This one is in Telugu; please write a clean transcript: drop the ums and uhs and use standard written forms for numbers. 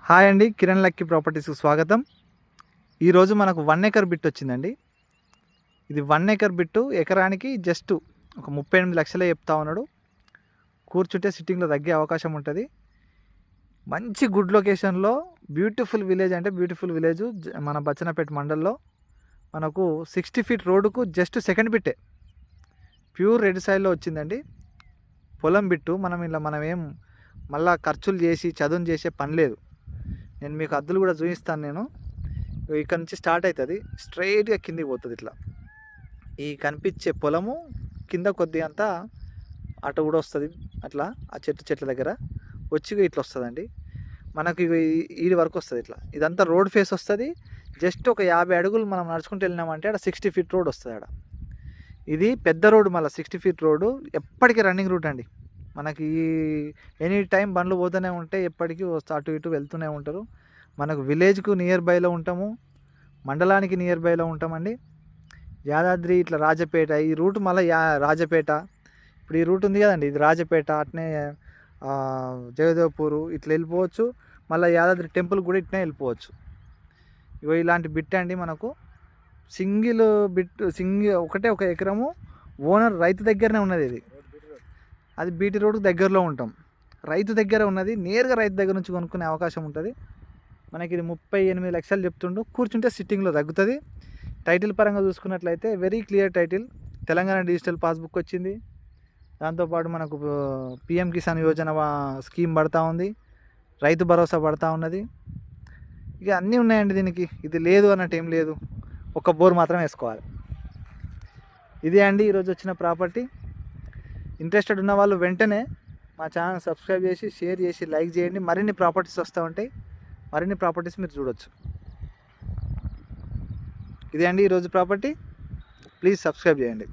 హాయ్ అండి, కిరణ్ లక్కీ ప్రాపర్టీస్కి స్వాగతం. ఈరోజు మనకు 1 ఎకర్ బిట్ వచ్చిందండి. ఇది 1 ఎకర్ బిట్టు ఎకరానికి జస్ట్ ఒక 38 లక్షలే చెప్తా ఉన్నాడు. కూర్చుంటే సిట్టింగ్లో తగ్గే అవకాశం ఉంటుంది. మంచి గుడ్ లొకేషన్లో బ్యూటిఫుల్ విలేజ్, అంటే బ్యూటిఫుల్ విలేజ్ మన బచ్చన్నపేట మండల్లో మనకు 60 ఫీట్ రోడ్డుకు జస్ట్ సెకండ్ బిట్టే ప్యూర్ రెడ్ సాయిల్లో వచ్చిందండి. పొలం బిట్టు మనం ఏం మళ్ళా ఖర్చులు చేసి చదును చేసే పని లేదు. నేను మీకు అద్దులు కూడా చూపిస్తాను. నేను ఇక్కడ నుంచి స్టార్ట్ అవుతుంది, స్ట్రైట్గా కిందికి పోతుంది. ఇట్లా ఈ కనిపించే పొలము కింద కొద్దిగా అంతా అటు కూడా వస్తుంది. అట్లా ఆ చెట్ల దగ్గర వచ్చి ఇట్లా వస్తుందండి. మనకి ఈడి వరకు వస్తుంది. ఇట్లా ఇదంతా రోడ్ ఫేస్ వస్తుంది. జస్ట్ ఒక 50 అడుగులు మనం నడుచుకుంటూ వెళ్ళినామంటే ఆడ 60 ఫీట్ రోడ్ వస్తుంది. ఆడ ఇది పెద్ద రోడ్డు, మళ్ళీ 60 ఫీట్ రోడ్డు ఎప్పటికీ రన్నింగ్ రూట్ అండి. మనకి ఎనీ టైం బండ్లు పోతూనే ఉంటాయి, ఎప్పటికీ అటు ఇటు వెళ్తూనే ఉంటారు. మనకు విలేజ్కు నియర్ బైలో ఉంటాము, మండలానికి నియర్ బైలో ఉంటామండి. యాదాద్రి ఇట్లా రాజపేట ఈ రూట్, మళ్ళీ రాజపేట ఇప్పుడు ఈ రూట్ ఉంది కదండి, ఇది రాజపేట, అట్నే జగదేవ్పూరు ఇట్లా వెళ్ళిపోవచ్చు. మళ్ళీ యాదాద్రి టెంపుల్ కూడా ఇట్నే వెళ్ళిపోవచ్చు. ఇగో ఇలాంటి బిట్ అండి. మనకు సింగిల్ బిట్, ఒకటే ఒక ఎకరము ఓనర్ రైతు దగ్గరనే ఉన్నది. ఇది అది బీటీ రోడ్కు దగ్గరలో ఉంటాం, రైతు దగ్గర ఉన్నది. నేరుగా రైతు దగ్గర నుంచి కొనుక్కునే అవకాశం ఉంటుంది. మనకి ఇది 38 లక్షలు చెప్తుండు. కూర్చుంటే సిట్టింగ్లో తగ్గుతుంది. టైటిల్ పరంగా చూసుకున్నట్లయితే very clear title. Telangana digital passbook వచ్చింది. దాంతోపాటు మనకు పిఎం కిసాన్ యోజన స్కీమ్ పడతా ఉంది, రైతు భరోసా పడతా ఉన్నది. ఇక అన్నీ ఉన్నాయండి దీనికి. ఇది లేదు అన్నట్టు ఏం లేదు, ఒక బోర్ మాత్రం వేసుకోవాలి. ఇదే అండి ఈరోజు వచ్చిన ప్రాపర్టీ. ఇంట్రెస్టెడ్ ఉన్న వాళ్ళు వెంటనే మా ఛానల్ సబ్స్క్రైబ్ చేసి, షేర్ చేసి, లైక్ చేయండి. మరిన్ని ప్రాపర్టీస్ వస్తూ ఉంటాయి, మరిన్ని ప్రాపర్టీస్ మీరు చూడొచ్చు. ఇదే అండి ఈరోజు ప్రాపర్టీ. ప్లీజ్ సబ్స్క్రైబ్ చేయండి.